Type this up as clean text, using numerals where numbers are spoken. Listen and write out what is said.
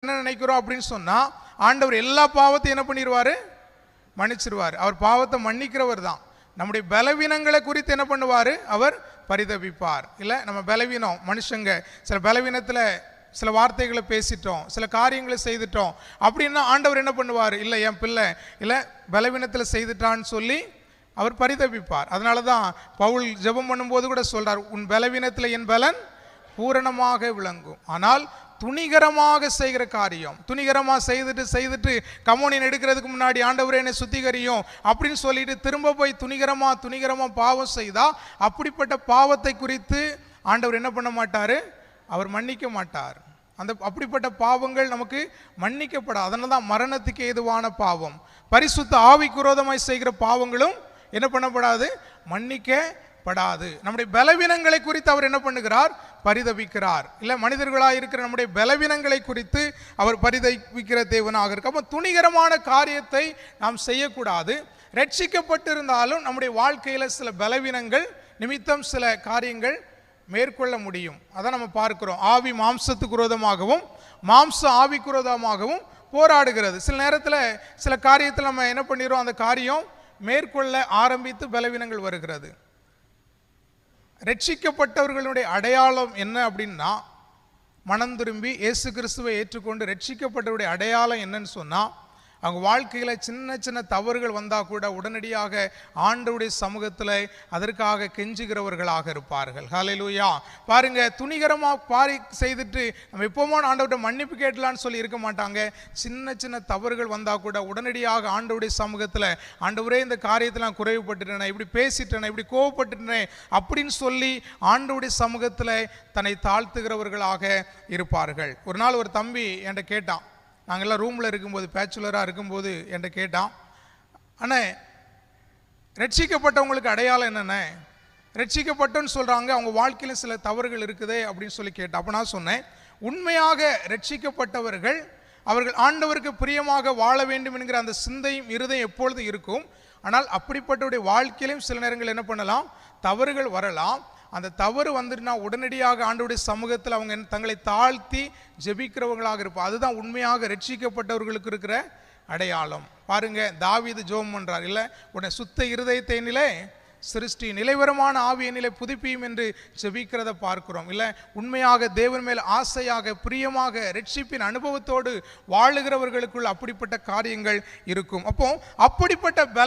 என்ன நினைக்கிறோம் அப்படின்னு சொன்னா, ஆண்டவர் எல்லா பாவத்தையும் என்ன பண்ணிடுவாரு? மன்னிச்சிருவார். அவர் பாவத்தை மன்னிக்கிறவர் தான். நம்முடைய பலவீனங்களை குறித்து என்ன பண்ணுவார்? அவர் பரிதபிப்பார். இல்லை, நம்ம பலவீனம், மனுஷங்க சில பலவீனத்தில் சில வார்த்தைகளை பேசிட்டோம், சில காரியங்களை செய்துட்டோம் அப்படின்னா ஆண்டவர் என்ன பண்ணுவார்? இல்லை, என் பிள்ளை இல்லை பலவீனத்தில் செய்துட்டான்னு சொல்லி அவர் பரிதபிப்பார். அதனால தான் பவுல் ஜெபம் பண்ணும்போது கூட சொல்றார், உன் பலவீனத்தில் என் பலன் பூரணமாக விளங்கும். ஆனால் துணிகரமாக செய்கிற காரியம், துணிகரமாக செய்துட்டு கம்யூனியன் எடுக்கிறதுக்கு முன்னாடி ஆண்டவரே என்னை சுத்திகரியும் அப்படின்னு சொல்லிட்டு திரும்ப போய் துணிகரமாக பாவம் செய்தா அப்படிப்பட்ட பாவத்தை குறித்து ஆண்டவர் என்ன பண்ண மாட்டார்? அவர் மன்னிக்க மாட்டார். அப்படிப்பட்ட பாவங்கள் நமக்கு மன்னிக்கப்படாது. அதனால தான் மரணத்துக்கு ஏதுவான பாவம், பரிசுத்த ஆவிக்கு விரோதமாய் செய்கிற பாவங்களும் என்ன பண்ணப்படாது? மன்னிக்கப்படாது. நம்முடைய பலவீனங்களை குறித்து அவர் என்ன பண்ணுகிறார்? பரிதபிக்கிறார். இல்லை, மனிதர்களாக இருக்கிற நம்முடைய பலவீனங்களை குறித்து அவர் பரிதபிக்கிற தேவனாக இருக்கு. அப்போ துணிகரமான காரியத்தை நாம் செய்யக்கூடாது. ரட்சிக்கப்பட்டிருந்தாலும் நம்முடைய வாழ்க்கையில் சில பலவீனங்கள் நிமித்தம் சில காரியங்கள் மேற்கொள்ள முடியும். அதான் நம்ம பார்க்கிறோம். ஆவி மாம்சத்துக்கு விரோதமாகவும் மாம்சம் ஆவிக்கு விரோதமாகவும் போராடுகிறது. சில நேரத்தில் சில காரியத்தில் நம்ம என்ன பண்ணிடுறோம்? அந்த காரியம் மேற்கொள்ள ஆரம்பித்து பலவீனங்கள் வருகிறது. ரட்சிக்கப்பட்டவர்களுடைய அடையாளம் என்ன அப்படின்னா, மனம் திரும்பி இயேசு கிறிஸ்துவை ஏற்றுக்கொண்டு ரட்சிக்கப்பட்டவருடைய அடையாளம் என்னன்னு சொன்னால், அவங்க வாழ்க்கையில் சின்ன சின்ன தவறுகள் வந்தால் கூட உடனடியாக ஆண்டவருடைய சமூகத்தில் அதற்காக கெஞ்சுகிறவர்களாக இருப்பார்கள். ஹல்லேலூயா. பாருங்க, துணிகரமாக செய்துட்டு நம்ம எப்போமோ ஆண்டவர்கிட்ட மன்னிப்பு கேட்கலான்னு சொல்லி இருக்க மாட்டாங்க. சின்ன சின்ன தவறுகள் வந்தால் கூட உடனடியாக ஆண்டவருடைய சமூகத்தில், ஆண்டவரே இந்த காரியத்தில் நான் குறைவுபட்டுட்டேன், இப்படி பேசிட்டேன், இப்படி கோவப்பட்டுட்டேன் அப்படின்னு சொல்லி ஆண்டவருடைய சமூகத்தில் தன்னை தாழ்த்துகிறவர்களாக இருப்பார்கள். ஒரு நாள் ஒரு தம்பி என்கிட்ட கேட்டான், நாங்கள்லாம் ரூமில் இருக்கும்போது, பேச்சுலராக இருக்கும்போது என்கிட்ட கேட்டான், அண்ணே ரட்சிக்கப்பட்டவங்களுக்கு அடையாளம் என்னென்ன? ரட்சிக்கப்பட்டோன்னு சொல்கிறாங்க, அவங்க வாழ்க்கையில் சில தவறுகள் இருக்குதே அப்படின்னு சொல்லி கேட்டான். அப்போ நான் சொன்னேன், உண்மையாக ரட்சிக்கப்பட்டவர்கள் அவர்கள் ஆண்டவருக்கு பிரியமாக வாழ வேண்டும் என்கிற அந்த சிந்தையும் இருதயம் எப்பொழுதும் இருக்கும். ஆனால் அப்படிப்பட்டவருடைய வாழ்க்கையிலும் சில நேரங்கள் என்ன பண்ணலாம்? தவறுகள் வரலாம். அந்த தவறு வந்துட்டுனா உடனடியாக ஆண்டவருடைய சமூகத்தில் அவங்க தங்களை தாழ்த்தி ஜெபிக்கிறவங்களாக இருப்பார். அதுதான் உண்மையாக ரட்சிக்கப்பட்டவர்களுக்கு இருக்கிற அடையாளம். பாருங்க, தாவீது ஜெபம் பண்றார், இல்லை உடனே சுத்த இருதயத்தை நிலை சிருஷ்டி, நிலைவரமான ஆவியனிலே புதுப்பியும் என்று ஜெபிக்கிறத பார்க்கிறோம். இல்லை, உண்மையாக தேவன் மேல் ஆசையாக பிரியமாக ரட்சிப்பின் அனுபவத்தோடு வாழுகிறவர்களுக்குள் அப்படிப்பட்ட காரியங்கள் இருக்கும். அப்போ அப்படிப்பட்ட